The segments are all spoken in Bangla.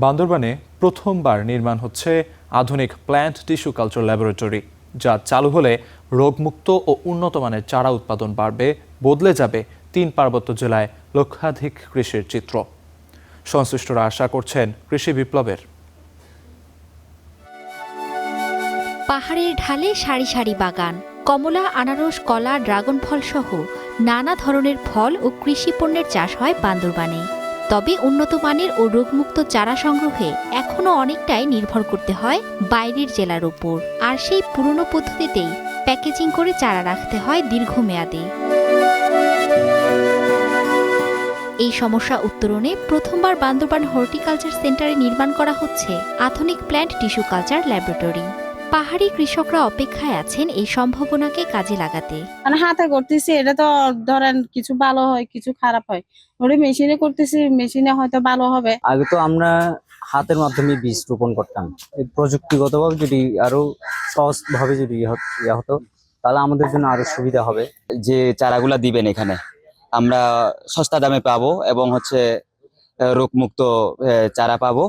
বান্দরবানে প্রথমবার নির্মাণ হচ্ছে আধুনিক প্ল্যান্ট টিস্যু কালচার ল্যাবরেটরি, যা চালু হলে রোগমুক্ত ও উন্নত মানের চারা উৎপাদন বাড়বে, বদলে যাবে 3 পার্বত্য জেলায় লক্ষাধিক কৃষির চিত্র। সংশ্লিষ্টরা আশা করছেন কৃষি বিপ্লবের। পাহাড়ের ঢালে সারি সারি বাগান, কমলা, আনারস, কলা, ড্রাগন ফল সহ নানা ধরনের ফল ও কৃষি পণ্যের চাষ হয় বান্দরবানে। তবে উন্নত মানের ও রোগমুক্ত চারা সংগ্রহে এখনও অনেকটাই নির্ভর করতে হয় বাইরের জেলার উপর। আর সেই পুরনো পদ্ধতিতেই প্যাকেজিং করে চারা রাখতে হয় দীর্ঘমেয়াদে। এই সমস্যা উত্তরণে প্রথমবার বান্দরবান হর্টিকালচার সেন্টারে নির্মাণ করা হচ্ছে আধুনিক প্ল্যান্ট টিস্যু কালচার ল্যাবরেটরি। পাহাড়ি কৃষকরা অপেক্ষায় আছেন এই সম্ভাবনাকে কাজে লাগাতে। মানে হাতে করতেছি, এটা তো ধরেন কিছু ভালো হয় কিছু খারাপ হয়। ওটা মেশিনে করতেছি, মেশিনে হয়তো ভালো হবে। আগে তো আমরা হাতের মাধ্যমে বীজ রোপণ করতাম। এই প্রযুক্তিগতভাবে যদি আরো সহজভাবে যদি ইয়া হতো, তাহলে আমাদের জন্য আরো সুবিধা হবে। যে চারাগুলা দিবেন এখানে আমরা সস্তা দামে পাবো এবং রোগমুক্ত চারা পাবো।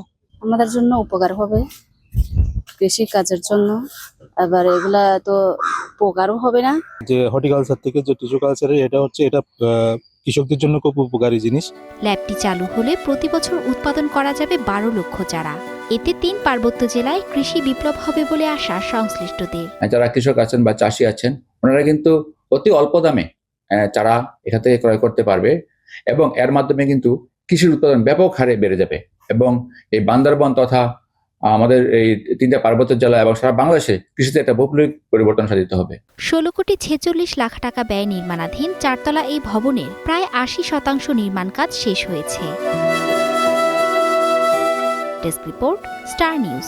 আমাদের জন্য উপকার হবে কৃষি কাজের জন্য, আবার এগুলা তো উপকারও হবে না। যে হর্টিকালচার থেকে যে টিস্যু কালচারের এটা কৃষকদের জন্য খুব উপকারী জিনিস। ল্যাবটি চালু হলে প্রতি বছর উৎপাদন করা যাবে 12 লক্ষ চারা। এতে 3 পার্বত্য জেলায় কৃষি বিপ্লব হবে বলে আশা সংশ্লিষ্টদের। যারা কৃষক আছেন বা চাষি আছেন, ওনারা কিন্তু অতি অল্প দামে চারা এখান থেকে ক্রয় করতে পারবে এবং এর মাধ্যমে কিন্তু কৃষির উৎপাদন ব্যাপক হারে বেড়ে যাবে এবং এই বান্দরবান তথা আমাদের এই 3টা পার্বত্য জেলা এবং সারা বাংলাদেশে কৃষিতে একটা বৈপ্লবিক পরিবর্তন সাধিত হবে। 16 কোটি 46 লাখ টাকা ব্যয় নির্মাণাধীন 4 তলা এই ভবনের প্রায় 80% নির্মাণ কাজ শেষ হয়েছে। Desk report, star news.